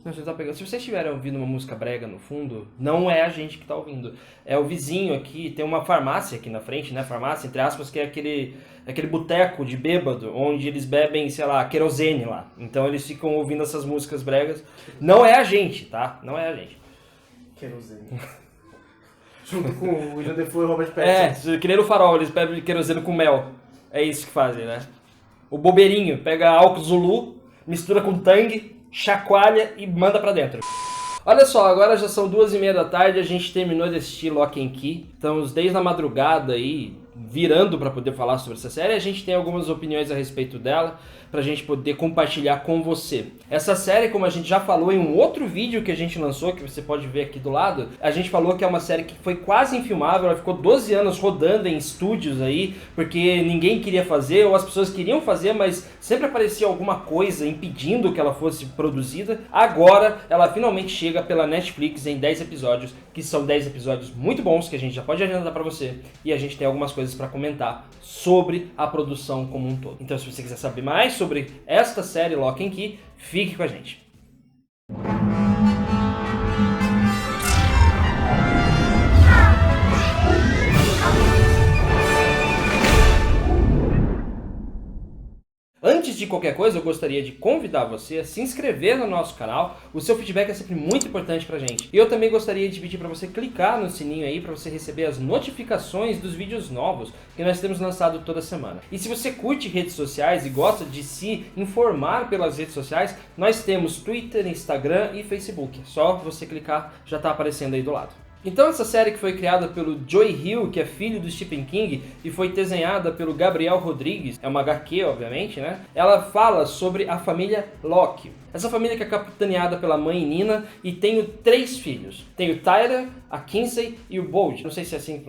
Você tá pegando. Se vocês estiverem ouvindo uma música brega no fundo, não é a gente que tá ouvindo. É o vizinho aqui, tem uma farmácia aqui na frente, né? Farmácia, entre aspas, que é aquele boteco de bêbado, onde eles bebem, sei lá, querosene lá. Então eles ficam ouvindo essas músicas bregas. Não é a gente, tá? Não é a gente. Querosene. Junto com o William Defoe e o Robert Pattinson. É, que nem no Farol, eles bebem querosene com mel. É isso que fazem, né? O bobeirinho pega álcool Zulu, mistura com tangue, chacoalha e manda pra dentro. Olha só, agora já são 2h30 da tarde, a gente terminou de assistir Lock and Key. Estamos desde a madrugada aí, virando para poder falar sobre essa série. A gente tem algumas opiniões a respeito dela, pra gente poder compartilhar com você. Essa série, como a gente já falou em um outro vídeo que a gente lançou, que você pode ver aqui do lado, a gente falou que é uma série que foi quase infilmável, ela ficou 12 anos rodando em estúdios aí, porque ninguém queria fazer, ou as pessoas queriam fazer, mas sempre aparecia alguma coisa impedindo que ela fosse produzida. Agora, ela finalmente chega pela Netflix em 10 episódios, que são 10 episódios muito bons, que a gente já pode adiantar pra você, e a gente tem algumas coisas pra comentar sobre a produção como um todo. Então, se você quiser saber mais sobre esta série Lock and Key, fique com a gente. Antes de qualquer coisa, eu gostaria de convidar você a se inscrever no nosso canal. O seu feedback é sempre muito importante pra gente. E eu também gostaria de pedir para você clicar no sininho aí para você receber as notificações dos vídeos novos que nós temos lançado toda semana. E se você curte redes sociais e gosta de se informar pelas redes sociais, nós temos Twitter, Instagram e Facebook. Só você clicar, já está aparecendo aí do lado. Então essa série que foi criada pelo Joe Hill, que é filho do Stephen King, e foi desenhada pelo Gabriel Rodrigues, é uma HQ obviamente, né? Ela fala sobre a família Locke. Essa família que é capitaneada pela mãe Nina e tem 3 filhos. Tem o Tyler, a Kinsey e o Bold. Não sei se é assim que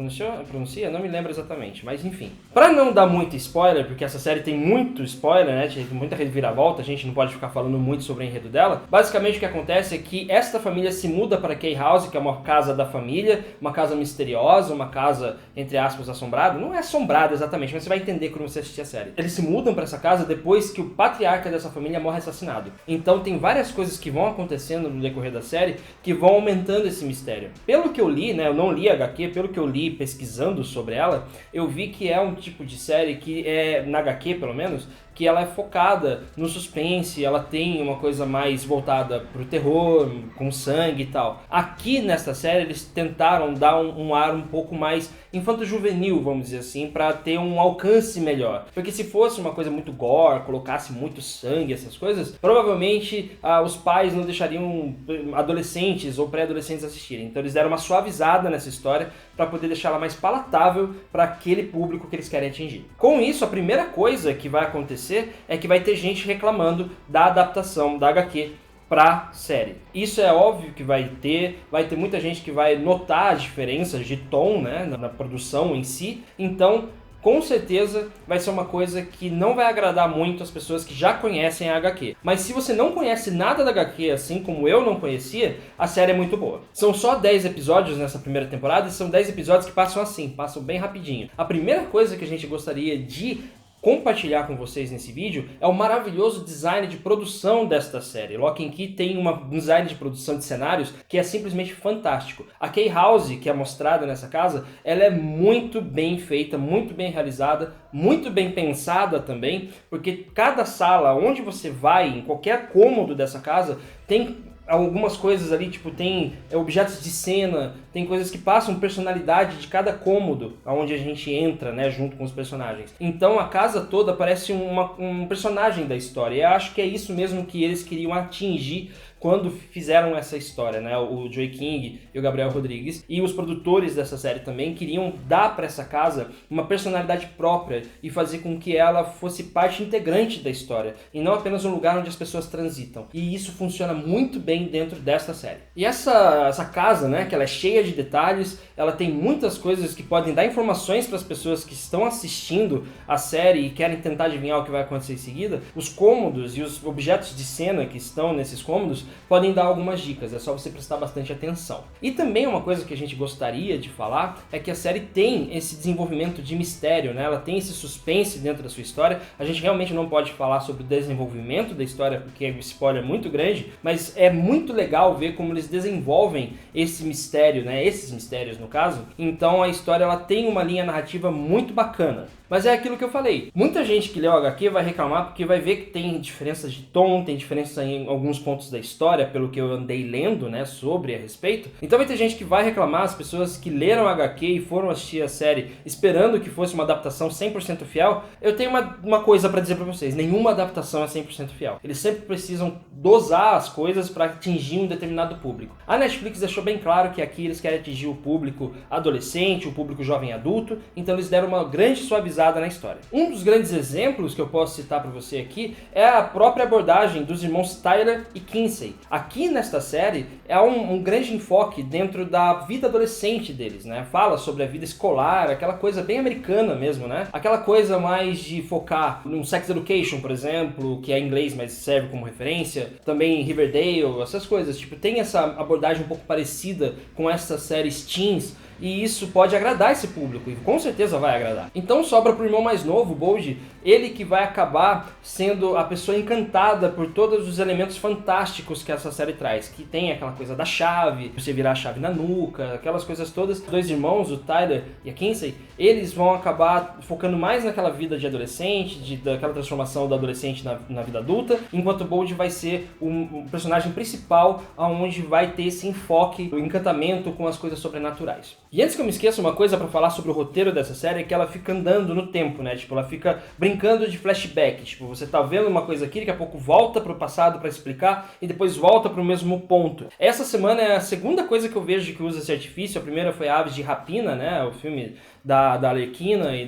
pronuncia, não me lembro exatamente, mas enfim. Pra não dar muito spoiler, porque essa série tem muito spoiler, né? Tem muita reviravolta, a gente não pode ficar falando muito sobre o enredo dela. Basicamente o que acontece é que esta família se muda para Key House, que é uma casa da família, uma casa misteriosa, uma casa, entre aspas, assombrada. Não é assombrada exatamente, mas você vai entender quando você assistir a série. Eles se mudam para essa casa depois que o patriarca dessa família morre assassinado. Então tem várias coisas que vão acontecendo no decorrer da série que vão aumentando esse mistério. Pelo que eu li, né, eu não li a HQ, pelo que eu li pesquisando sobre ela, eu vi que é um tipo de série que é, na HQ pelo menos, que ela é focada no suspense, ela tem uma coisa mais voltada pro terror, com sangue e tal. Aqui nesta série eles tentaram dar um ar um pouco mais infanto-juvenil, vamos dizer assim, para ter um alcance melhor. Porque se fosse uma coisa muito gore, colocasse muito sangue, essas coisas, provavelmente os pais não deixariam adolescentes ou pré-adolescentes assistirem. Então eles deram uma suavizada nessa história para poder deixá-la mais palatável para aquele público que eles querem atingir. Com isso, a primeira coisa que vai acontecer é que vai ter gente reclamando da adaptação da HQ pra série. Isso é óbvio que vai ter muita gente que vai notar as diferenças de tom, né, na produção em si. Então, com certeza vai ser uma coisa que não vai agradar muito as pessoas que já conhecem a HQ. Mas se você não conhece nada da HQ, assim como eu não conhecia, a série é muito boa. São só 10 episódios nessa primeira temporada e são 10 episódios que passam assim, passam bem rapidinho. A primeira coisa que a gente gostaria de compartilhar com vocês nesse vídeo é o maravilhoso design de produção desta série. Lock and Key tem um design de produção de cenários que é simplesmente fantástico. A Key House, que é mostrada nessa casa, ela é muito bem feita, muito bem realizada, muito bem pensada também, porque cada sala onde você vai, em qualquer cômodo dessa casa, tem algumas coisas ali, tipo, tem objetos de cena, tem coisas que passam personalidade de cada cômodo onde a gente entra, né, junto com os personagens. Então a casa toda parece um personagem da história, e eu acho que é isso mesmo que eles queriam atingir quando fizeram essa história, né? O Joe King e o Gabriel Rodrigues e os produtores dessa série também queriam dar para essa casa uma personalidade própria e fazer com que ela fosse parte integrante da história e não apenas um lugar onde as pessoas transitam. E isso funciona muito bem dentro desta série. E essa casa, né, que ela é cheia de detalhes, ela tem muitas coisas que podem dar informações para as pessoas que estão assistindo a série e querem tentar adivinhar o que vai acontecer em seguida. Os cômodos e os objetos de cena que estão nesses cômodos podem dar algumas dicas, é só você prestar bastante atenção. E também uma coisa que a gente gostaria de falar é que a série tem esse desenvolvimento de mistério, né? Ela tem esse suspense dentro da sua história. A gente realmente não pode falar sobre o desenvolvimento da história porque o spoiler é muito grande, mas é muito legal ver como eles desenvolvem esse mistério, né? Esses mistérios no caso. Então a história ela tem uma linha narrativa muito bacana. Mas é aquilo que eu falei. Muita gente que leu o HQ vai reclamar porque vai ver que tem diferenças de tom, tem diferença em alguns pontos da história, pelo que eu andei lendo, né, sobre a respeito. Então vai ter gente que vai reclamar, as pessoas que leram o HQ e foram assistir a série esperando que fosse uma adaptação 100% fiel. Eu tenho uma coisa pra dizer pra vocês, nenhuma adaptação é 100% fiel. Eles sempre precisam dosar as coisas para atingir um determinado público. A Netflix deixou bem claro que aqui eles querem atingir o público adolescente, o público jovem adulto, então eles deram uma grande suavização na história. Um dos grandes exemplos que eu posso citar para você aqui é a própria abordagem dos irmãos Tyler e Kinsey. Aqui nesta série é um grande enfoque dentro da vida adolescente deles, né? Fala sobre a vida escolar, aquela coisa bem americana mesmo, né? Aquela coisa mais de focar no Sex Education, por exemplo, que é em inglês, mas serve como referência. Também Riverdale, essas coisas. Tipo, tem essa abordagem um pouco parecida com essas séries teens. E isso pode agradar esse público, e com certeza vai agradar. Então sobra pro irmão mais novo, o Bold, ele que vai acabar sendo a pessoa encantada por todos os elementos fantásticos que essa série traz. Que tem aquela coisa da chave, você virar a chave na nuca, aquelas coisas todas. Dois irmãos, o Tyler e a Kinsey, eles vão acabar focando mais naquela vida de adolescente, daquela transformação do adolescente na vida adulta, enquanto o Bold vai ser um personagem principal, onde vai ter esse enfoque, o encantamento com as coisas sobrenaturais. E antes que eu me esqueça, uma coisa pra falar sobre o roteiro dessa série é que ela fica andando no tempo, né? Tipo, ela fica brincando de flashback. Tipo, você tá vendo uma coisa aqui, daqui a pouco volta pro passado pra explicar e depois volta pro mesmo ponto. Essa semana é a segunda coisa que eu vejo que usa esse artifício. A primeira foi Aves de Rapina, né? O filme da Arlequina e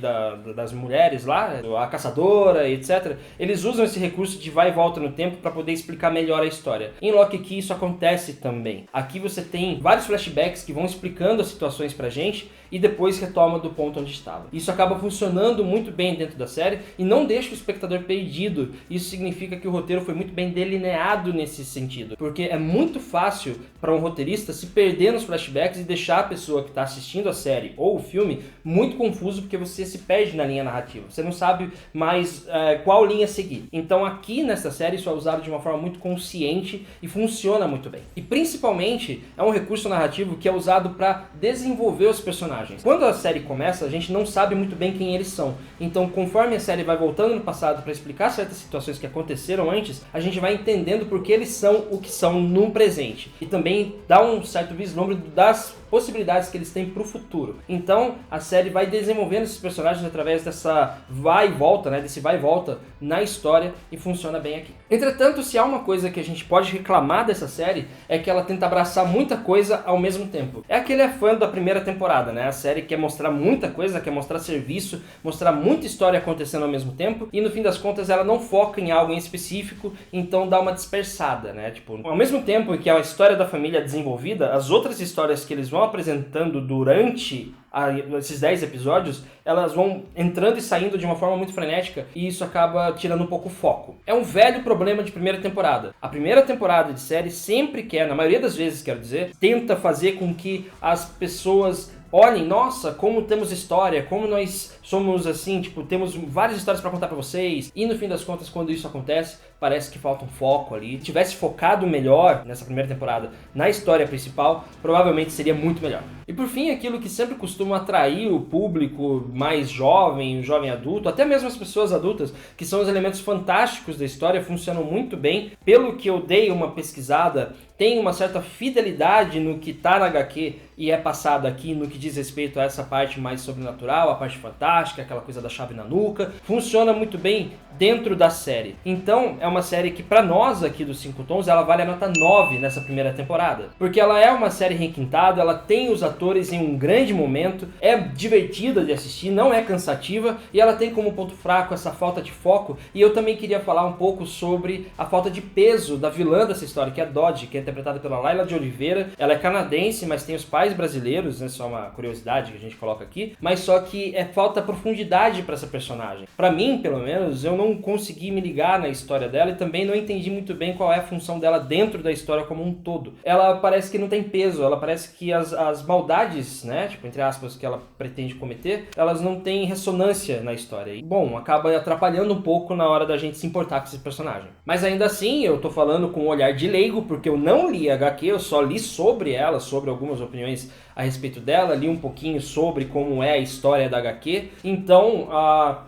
das mulheres lá, a caçadora e etc. Eles usam esse recurso de vai e volta no tempo para poder explicar melhor a história. Em Lock Key isso acontece também. Aqui você tem vários flashbacks que vão explicando as situações pra gente e depois retoma do ponto onde estava. Isso acaba funcionando muito bem dentro da série e não deixa o espectador perdido. Isso significa que o roteiro foi muito bem delineado nesse sentido, porque é muito fácil para um roteirista se perder nos flashbacks e deixar a pessoa que está assistindo a série ou o filme muito confuso, porque você se perde na linha narrativa. Você não sabe mais qual linha seguir. Então aqui nessa série isso é usado de uma forma muito consciente e funciona muito bem. E principalmente é um recurso narrativo que é usado para desenvolver os personagens. Quando a série começa, a gente não sabe muito bem quem eles são. Então, conforme a série vai voltando no passado para explicar certas situações que aconteceram antes, a gente vai entendendo por que eles são o que são no presente. E também dá um certo vislumbre das possibilidades que eles têm para o futuro. Então, a série vai desenvolvendo esses personagens através dessa vai e volta, né? Desse vai e volta na história e funciona bem aqui. Entretanto, se há uma coisa que a gente pode reclamar dessa série, é que ela tenta abraçar muita coisa ao mesmo tempo. É aquele fã da primeira temporada, né? A série quer mostrar muita coisa, quer mostrar serviço, mostrar muita história acontecendo ao mesmo tempo, e no fim das contas ela não foca em algo em específico, então dá uma dispersada, né? Tipo, ao mesmo tempo que a história da família é desenvolvida, as outras histórias que eles vão apresentando durante esses 10 episódios, elas vão entrando e saindo de uma forma muito frenética e isso acaba tirando um pouco o foco. É um velho problema de primeira temporada. A primeira temporada de série sempre quer, na maioria das vezes quero dizer, tenta fazer com que as pessoas olhem, nossa, como temos história, como nós somos assim, tipo, temos várias histórias pra contar pra vocês. E no fim das contas, quando isso acontece, parece que falta um foco ali. Se tivesse focado melhor nessa primeira temporada na história principal, provavelmente seria muito melhor. E por fim, aquilo que sempre costuma atrair o público mais jovem, o jovem adulto, até mesmo as pessoas adultas, que são os elementos fantásticos da história, funcionam muito bem. Pelo que eu dei uma pesquisada, tem uma certa fidelidade no que tá na HQ e é passado aqui no que diz respeito a essa parte mais sobrenatural, a parte fantástica, aquela coisa da chave na nuca. Funciona muito bem dentro da série. Então, é uma série que pra nós aqui dos 5 Tons, ela vale a nota 9 nessa primeira temporada. Porque ela é uma série requintada, ela tem os atores em um grande momento, é divertida de assistir, não é cansativa, e ela tem como ponto fraco essa falta de foco. E eu também queria falar um pouco sobre a falta de peso da vilã dessa história, que é a Dodge, que é interpretada pela Layla de Oliveira. Ela é canadense, mas tem os pais brasileiros, né? Só uma curiosidade que a gente coloca aqui. Mas só que falta profundidade pra essa personagem. Pra mim, pelo menos, eu não consegui me ligar na história dela dela e também não entendi muito bem qual é a função dela dentro da história como um todo. Ela parece que não tem peso, ela parece que as maldades, né, tipo, entre aspas, que ela pretende cometer, elas não têm ressonância na história. E, bom, acaba atrapalhando um pouco na hora da gente se importar com esse personagem. Mas ainda assim, eu tô falando com um olhar de leigo, porque eu não li a HQ, eu só li sobre ela, sobre algumas opiniões a respeito dela, li um pouquinho sobre como é a história da HQ. Então,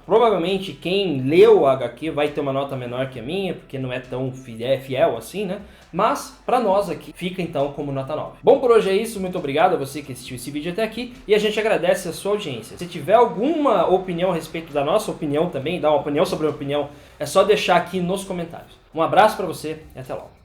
provavelmente quem leu a HQ vai ter uma nota menor que a minha, porque não é tão fiel assim, né? Mas, pra nós aqui, fica então como nota 9. Bom, por hoje é isso. Muito obrigado a você que assistiu esse vídeo até aqui. E a gente agradece a sua audiência. Se tiver alguma opinião a respeito da nossa opinião também, dar uma opinião sobre a opinião, é só deixar aqui nos comentários. Um abraço pra você e até logo.